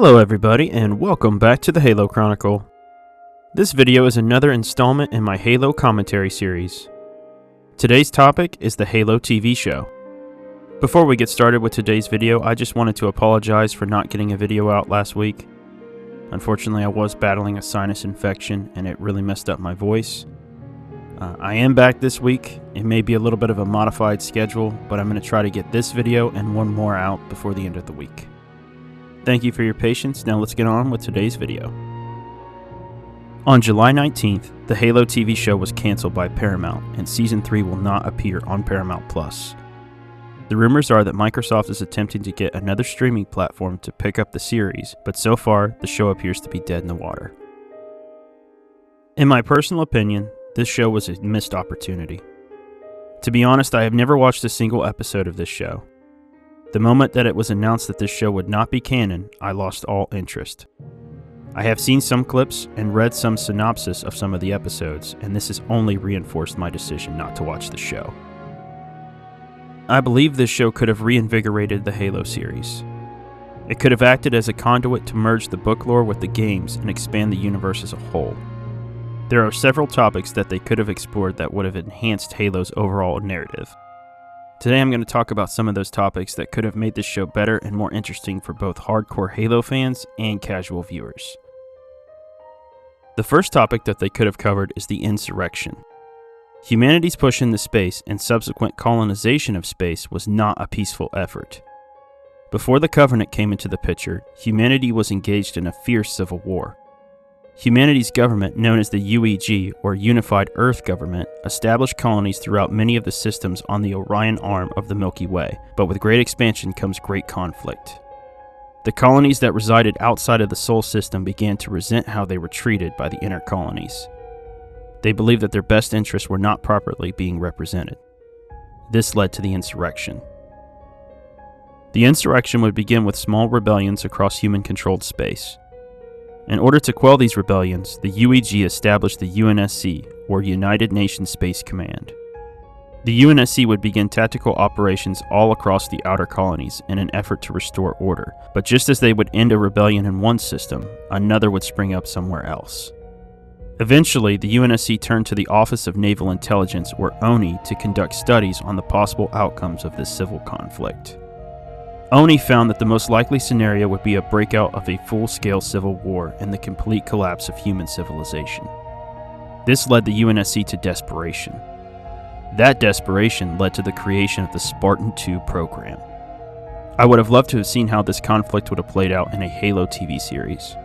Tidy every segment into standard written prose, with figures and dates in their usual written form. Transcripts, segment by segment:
Hello everybody, and welcome back to the Halo Chronicle. This video is another installment in my Halo commentary series. Today's topic is the Halo TV show. Before we get started with today's video, I just wanted to apologize for not getting a video out last week. Unfortunately, I was battling a sinus infection and it really messed up my voice. I am back this week. It may be a little bit of a modified schedule, but I'm going to try to get this video and one more out before the end of the week. Thank you for your patience. Now let's get on with today's video. On July 19th, the Halo TV show was canceled by Paramount, and Season 3 will not appear on Paramount+. The rumors are that Microsoft is attempting to get another streaming platform to pick up the series, but so far, the show appears to be dead in the water. In my personal opinion, this show was a missed opportunity. To be honest, I have never watched a single episode of this show. The moment that it was announced that this show would not be canon, I lost all interest. I have seen some clips and read some synopsis of some of the episodes, and this has only reinforced my decision not to watch the show. I believe this show could have reinvigorated the Halo series. It could have acted as a conduit to merge the book lore with the games and expand the universe as a whole. There are several topics that they could have explored that would have enhanced Halo's overall narrative. Today I'm going to talk about some of those topics that could have made this show better and more interesting for both hardcore Halo fans and casual viewers. The first topic that they could have covered is the Insurrection. Humanity's push into space and subsequent colonization of space was not a peaceful effort. Before the Covenant came into the picture, humanity was engaged in a fierce civil war. Humanity's government, known as the UEG, or Unified Earth Government, established colonies throughout many of the systems on the Orion arm of the Milky Way, but with great expansion comes great conflict. The colonies that resided outside of the Sol system began to resent how they were treated by the inner colonies. They believed that their best interests were not properly being represented. This led to the Insurrection. The Insurrection would begin with small rebellions across human-controlled space. In order to quell these rebellions, the UEG established the UNSC, or United Nations Space Command. The UNSC would begin tactical operations all across the outer colonies in an effort to restore order, but just as they would end a rebellion in one system, another would spring up somewhere else. Eventually, the UNSC turned to the Office of Naval Intelligence, or ONI, to conduct studies on the possible outcomes of this civil conflict. ONI found that the most likely scenario would be a breakout of a full-scale civil war and the complete collapse of human civilization. This led the UNSC to desperation. That desperation led to the creation of the Spartan II program. I would have loved to have seen how this conflict would have played out in a Halo TV series.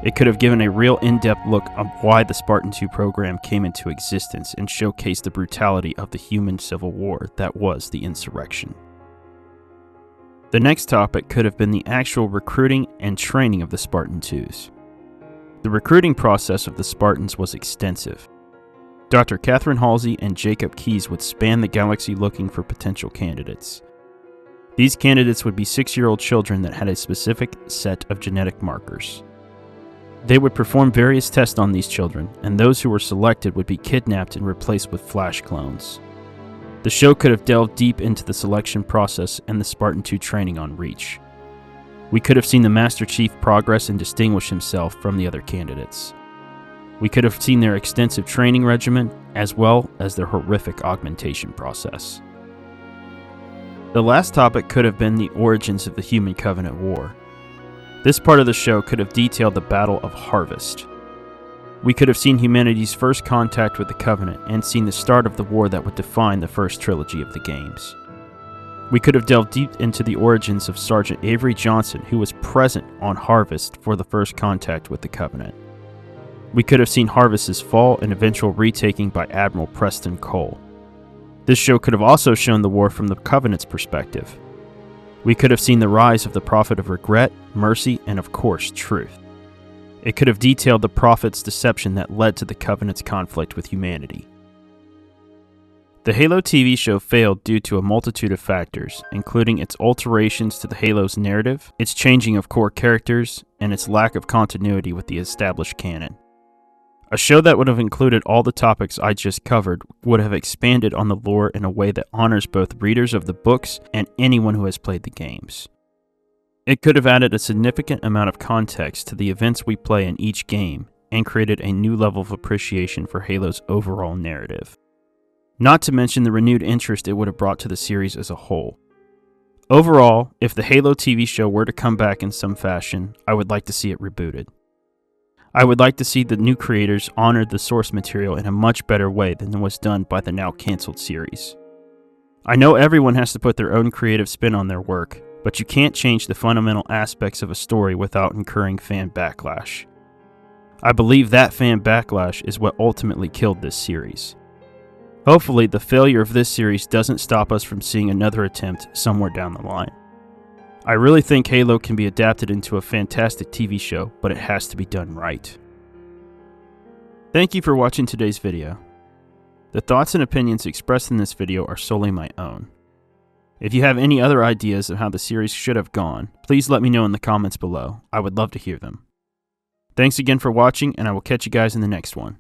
It could have given a real in-depth look at why the Spartan II program came into existence and showcased the brutality of the human civil war that was the Insurrection. The next topic could have been the actual recruiting and training of the Spartan IIs. The recruiting process of the Spartans was extensive. Dr. Catherine Halsey and Jacob Keyes would span the galaxy looking for potential candidates. These candidates would be 6-year-old children that had a specific set of genetic markers. They would perform various tests on these children, and those who were selected would be kidnapped and replaced with Flash clones. The show could have delved deep into the selection process and the Spartan II training on Reach. We could have seen the Master Chief progress and distinguish himself from the other candidates. We could have seen their extensive training regimen, as well as their horrific augmentation process. The last topic could have been the origins of the Human Covenant War. This part of the show could have detailed the Battle of Harvest. We could have seen humanity's first contact with the Covenant and seen the start of the war that would define the first trilogy of the games. We could have delved deep into the origins of Sergeant Avery Johnson, who was present on Harvest for the first contact with the Covenant. We could have seen Harvest's fall and eventual retaking by Admiral Preston Cole. This show could have also shown the war from the Covenant's perspective. We could have seen the rise of the Prophet of Regret, Mercy, and of course, Truth. It could have detailed the Prophet's deception that led to the Covenant's conflict with humanity. The Halo TV show failed due to a multitude of factors, including its alterations to the Halo's narrative, its changing of core characters, and its lack of continuity with the established canon. A show that would have included all the topics I just covered would have expanded on the lore in a way that honors both readers of the books and anyone who has played the games. It could have added a significant amount of context to the events we play in each game and created a new level of appreciation for Halo's overall narrative. Not to mention the renewed interest it would have brought to the series as a whole. Overall, if the Halo TV show were to come back in some fashion, I would like to see it rebooted. I would like to see the new creators honor the source material in a much better way than was done by the now canceled series. I know everyone has to put their own creative spin on their work, but you can't change the fundamental aspects of a story without incurring fan backlash. I believe that fan backlash is what ultimately killed this series. Hopefully, the failure of this series doesn't stop us from seeing another attempt somewhere down the line. I really think Halo can be adapted into a fantastic TV show, but it has to be done right. Thank you for watching today's video. The thoughts and opinions expressed in this video are solely my own. If you have any other ideas of how the series should have gone, please let me know in the comments below. I would love to hear them. Thanks again for watching, and I will catch you guys in the next one.